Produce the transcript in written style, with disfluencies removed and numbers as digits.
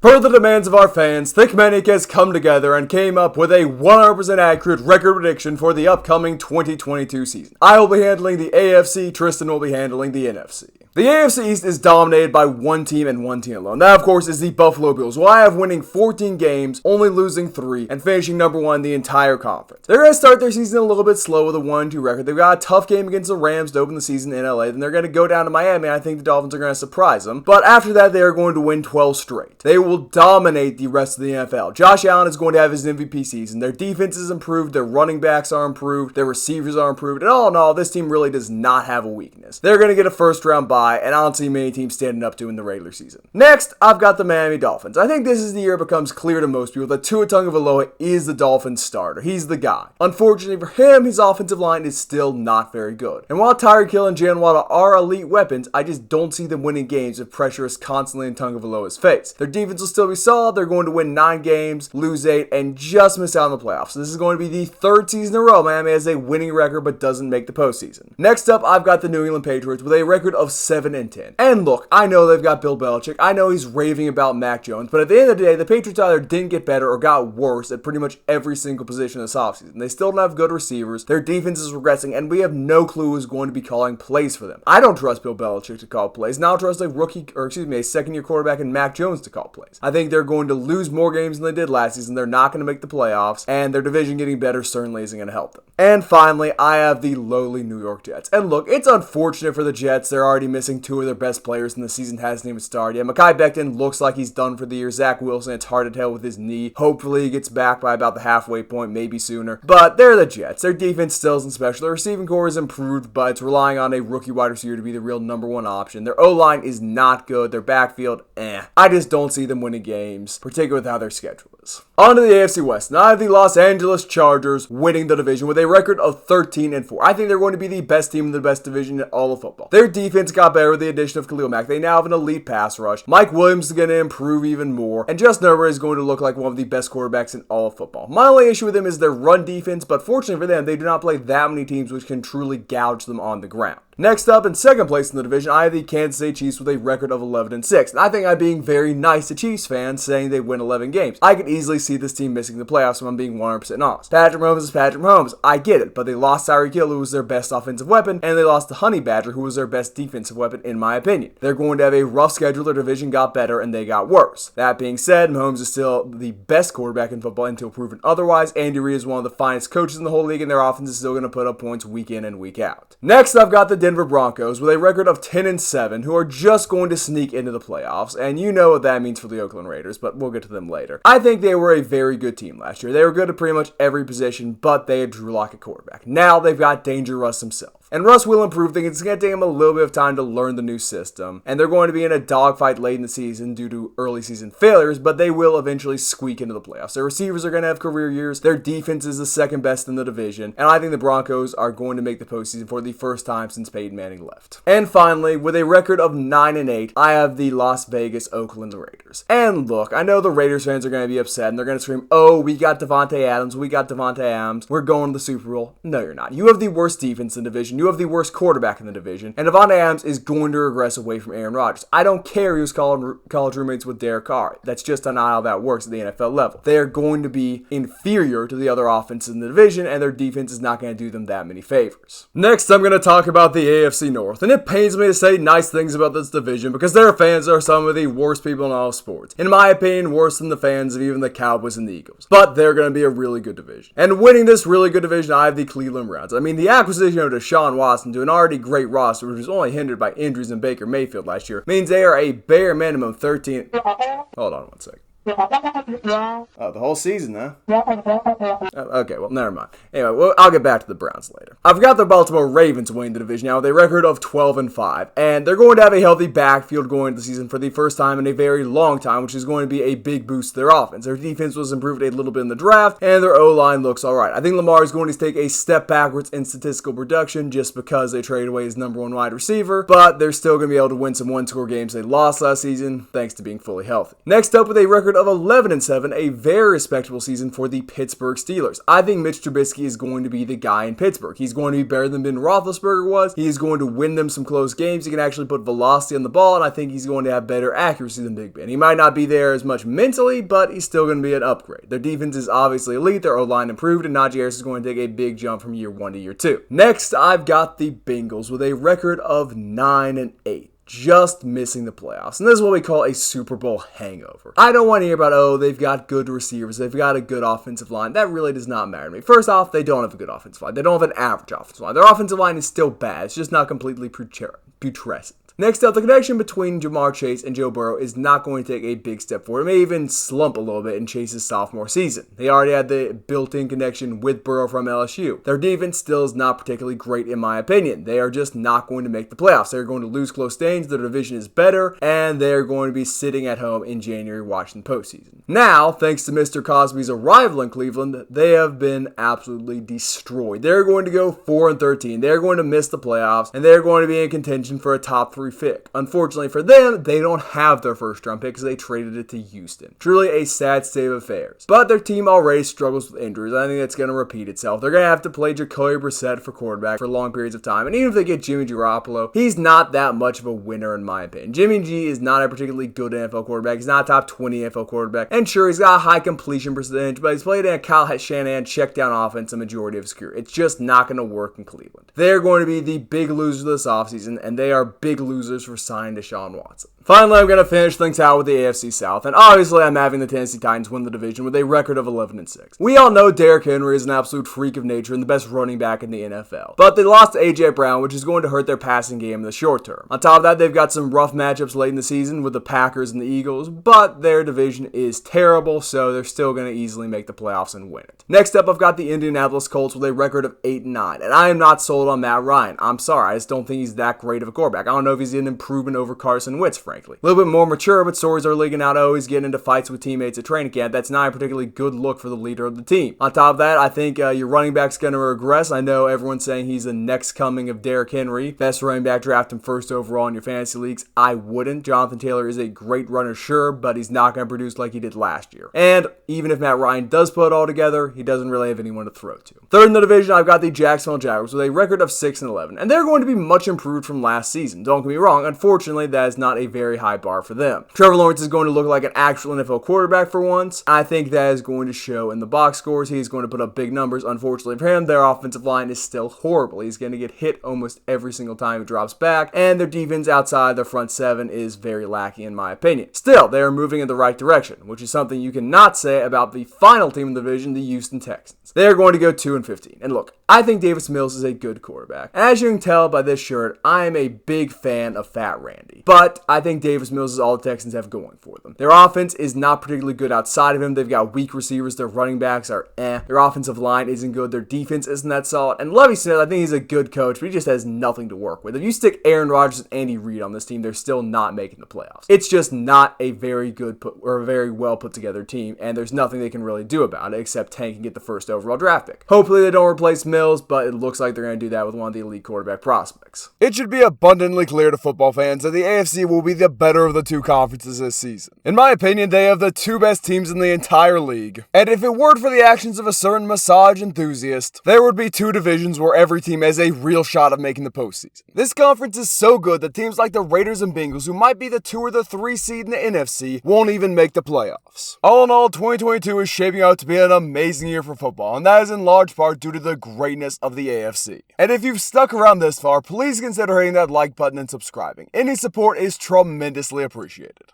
Per the demands of our fans, thiccmaninc has come together and came up with a 100% accurate record prediction for the upcoming 2022 season. I will be handling the AFC, Tristan will be handling the NFC. The AFC East is dominated by one team and one team alone. That, of course, is the Buffalo Bills, who I have winning 14 games, only losing 3, and finishing number 1 in the entire conference. They're going to start their season a little bit slow with a 1-2 record. They've got a tough game against the Rams to open the season in LA. Then they're going to go down to Miami, and I think the Dolphins are going to surprise them. But after that, they are going to win 12 straight. They will dominate the rest of the NFL. Josh Allen is going to have his MVP season. Their defense is improved. Their running backs are improved. Their receivers are improved. And all in all, this team really does not have a weakness. They're going to get a first-round bye, and I don't see many teams standing up to in the regular season. Next, I've got the Miami Dolphins. I think this is the year it becomes clear to most people that Tua Tagovailoa is the Dolphins starter. He's the guy. Unfortunately for him, his offensive line is still not very good. And while Tyreek Hill and Jalen Waddle are elite weapons, I just don't see them winning games if pressure is constantly in Tagovailoa's face. Their defense will still be solid. They're going to win 9 games, lose 8, and just miss out on the playoffs. So this is going to be the 3rd season in a row Miami has a winning record but doesn't make the postseason. Next up, I've got the New England Patriots with a record of 7-10. And look, I know they've got Bill Belichick. I know he's raving about Mac Jones, but at the end of the day, the Patriots either didn't get better or got worse at pretty much every single position this offseason. They still don't have good receivers. Their defense is regressing, and we have no clue who's going to be calling plays for them. I don't trust Bill Belichick to call plays. Now I trust a second-year quarterback in Mac Jones to call plays. I think they're going to lose more games than they did last season. They're not going to make the playoffs, and their division getting better certainly isn't going to help them. And finally, I have the lowly New York Jets. And look, it's unfortunate for the Jets. They're already missing 2 of their best players, and the season hasn't even started yet. Mekhi Becton looks like he's done for the year. Zach Wilson, it's hard to tell with his knee. Hopefully he gets back by about the halfway point, maybe sooner. But they're the Jets. Their defense still isn't special. Their receiving core is improved, but it's relying on a rookie wide receiver to be the real number 1 option. Their O-line is not good. Their backfield, I just don't see them winning games, particularly with how their schedule is. On to the AFC West. Now I have the Los Angeles Chargers winning the division with a record of 13-4. I think they're going to be the best team in the best division in all of football. Their defense got better with the addition of Khalil Mack. They now have an elite pass rush. Mike Williams is going to improve even more. And Justin Herbert is going to look like one of the best quarterbacks in all of football. My only issue with them is their run defense, but fortunately for them, they do not play that many teams which can truly gouge them on the ground. Next up, in second place in the division, I have the Kansas City Chiefs with a record of 11-6. And I think I'm being very nice to Chiefs fans saying they win 11 games. I could easily see this team missing the playoffs if I'm being 100% honest. Patrick Mahomes is Patrick Mahomes. I get it, but they lost Tyreek Hill, who was their best offensive weapon, and they lost to Honey Badger, who was their best defensive weapon, in my opinion. They're going to have a rough schedule. Their division got better, and they got worse. That being said, Mahomes is still the best quarterback in football until proven otherwise. Andy Reid is one of the finest coaches in the whole league, and their offense is still going to put up points week in and week out. Next, I've got the Denver Broncos with a record of 10-7, who are just going to sneak into the playoffs, and you know what that means for the Oakland Raiders, but we'll get to them later. I think they were a very good team last year. They were good at pretty much every position, but they had Drew Lock at quarterback. Now they've got Danger Russ himself. And Russ will improve things. It's going to take him a little bit of time to learn the new system. And they're going to be in a dogfight late in the season due to early season failures, but they will eventually squeak into the playoffs. Their receivers are going to have career years. Their defense is the second best in the division. And I think the Broncos are going to make the postseason for the first time since Peyton Manning left. And finally, with a record of 9-8, I have the Las Vegas Oakland Raiders. And look, I know the Raiders fans are going to be upset and they're going to scream, oh, we got Devontae Adams, we got Devontae Adams, we're going to the Super Bowl. No, you're not. You have the worst defense in the division. You have the worst quarterback in the division, and Devontae Adams is going to regress away from Aaron Rodgers. I don't care he was college roommates with Derek Carr. That's just not how that works at the NFL level. They are going to be inferior to the other offenses in the division, and their defense is not going to do them that many favors. Next, I'm going to talk about the AFC North, and it pains me to say nice things about this division because their fans are some of the worst people in all of sports. In my opinion, worse than the fans of even the Cowboys and the Eagles. But they're going to be a really good division. And winning this really good division, I have the Cleveland Browns. I mean, the acquisition of Deshaun Watson to an already great roster, which was only hindered by injuries in Baker Mayfield last year, means they are a bare minimum 13. Hold on one second. Oh, the whole season, huh? Okay, well, never mind. Anyway, well, I'll get back to the Browns later. I've got the Baltimore Ravens winning the division now with a record of 12-5, and they're going to have a healthy backfield going into the season for the first time in a very long time, which is going to be a big boost to their offense. Their defense was improved a little bit in the draft, and their O-line looks alright. I think Lamar is going to take a step backwards in statistical production just because they traded away his number 1 wide receiver, but they're still going to be able to win some one-score games they lost last season, thanks to being fully healthy. Next up with a record record of 11-7, a very respectable season for the Pittsburgh Steelers. I think Mitch Trubisky is going to be the guy in Pittsburgh. He's going to be better than Ben Roethlisberger was. He is going to win them some close games. He can actually put velocity on the ball, and I think he's going to have better accuracy than Big Ben. He might not be there as much mentally, but he's still going to be an upgrade. Their defense is obviously elite. Their O-line improved, and Najee Harris is going to take a big jump from year 1 to year 2. Next, I've got the Bengals with a record of 9-8. Just missing the playoffs. And this is what we call a Super Bowl hangover. I don't want to hear about, oh, they've got good receivers, they've got a good offensive line. That really does not matter to me. First off, they don't have a good offensive line. They don't have an average offensive line. Their offensive line is still bad. It's just not completely putrescent. Next up, the connection between Jamar Chase and Joe Burrow is not going to take a big step forward. It may even slump a little bit in Chase's sophomore season. They already had the built-in connection with Burrow from LSU. Their defense still is not particularly great in my opinion. They are just not going to make the playoffs. They're going to lose close games. Their division is better, and they're going to be sitting at home in January watching the postseason. Now, thanks to Mr. Cosby's arrival in Cleveland, they have been absolutely destroyed. They're going to go 4-13. They're going to miss the playoffs, and they're going to be in contention for a top 3 pick. Unfortunately for them, they don't have their first round pick because they traded it to Houston. Truly a sad state of affairs. But their team already struggles with injuries. I think that's going to repeat itself. They're going to have to play Jacoby Brissett for quarterback for long periods of time. And even if they get Jimmy Garoppolo, he's not that much of a winner in my opinion. Jimmy G is not a particularly good NFL quarterback. He's not a top 20 NFL quarterback. And sure, he's got a high completion percentage, but he's played in a Kyle Shanahan check down offense a majority of his career. It's just not going to work in Cleveland. They're going to be the big losers this offseason, and they are big losers for signing Deshaun Watson. Finally, I'm going to finish things out with the AFC South, and obviously I'm having the Tennessee Titans win the division with a record of 11-6. We all know Derrick Henry is an absolute freak of nature and the best running back in the NFL, but they lost to A.J. Brown, which is going to hurt their passing game in the short term. On top of that, they've got some rough matchups late in the season with the Packers and the Eagles, but their division is terrible, so they're still going to easily make the playoffs and win it. Next up, I've got the Indianapolis Colts with a record of 8-9, and I am not sold on Matt Ryan. I'm sorry, I just don't think he's that great of a quarterback. I don't know if he's an improvement over Carson Wentz, frankly. A little bit more mature, but stories are leaking out, oh, he's getting into fights with teammates at training camp. That's not a particularly good look for the leader of the team. On top of that, I think your running back's going to regress. I know everyone's saying he's the next coming of Derrick Henry. Best running back, draft him first overall in your fantasy leagues. I wouldn't. Jonathan Taylor is a great runner, sure, but he's not going to produce like he did last year. And even if Matt Ryan does put it all together, he doesn't really have anyone to throw to. Third in the division, I've got the Jacksonville Jaguars with a record of 6-11, and they're going to be much improved from last season. Don't get me wrong, unfortunately, that is not a very high bar for them. Trevor Lawrence is going to look like an actual NFL quarterback for once. I think that is going to show in the box scores. He's going to put up big numbers. Unfortunately for him, their offensive line is still horrible. He's going to get hit almost every single time he drops back, and their defense outside their front seven is very lacking in my opinion. Still, they are moving in the right direction, which is something you cannot say about the final team in the division, the Houston Texans. They are going to go 2-15. And look, I think Davis Mills is a good quarterback. And as you can tell by this shirt, I am a big fan of Fat Randy. But I think Davis Mills is all the Texans have going for them. Their offense is not particularly good outside of him. They've got weak receivers. Their running backs are Their offensive line isn't good. Their defense isn't that solid. And Lovie Smith, I think he's a good coach, but he just has nothing to work with. If you stick Aaron Rodgers and Andy Reid on this team, they're still not making the playoffs. It's just not a very good or a very well put together team, and there's nothing they can really do about it except tank and get the first overall draft pick. Hopefully they don't replace Mills, but it looks like they're going to do that with one of the elite quarterback prospects. It should be abundantly clear to football fans that the AFC will be the better of the two conferences this season. In my opinion, they have the two best teams in the entire league. And if it weren't for the actions of a certain massage enthusiast, there would be two divisions where every team has a real shot of making the postseason. This conference is so good that teams like the Raiders and Bengals, who might be the 2 or the 3 seed in the NFC, won't even make the playoffs. All in all, 2022 is shaping out to be an amazing year for football, and that is in large part due to the greatness of the AFC. And if you've stuck around this far, please consider hitting that like button and subscribing. Any support is tremendously appreciated.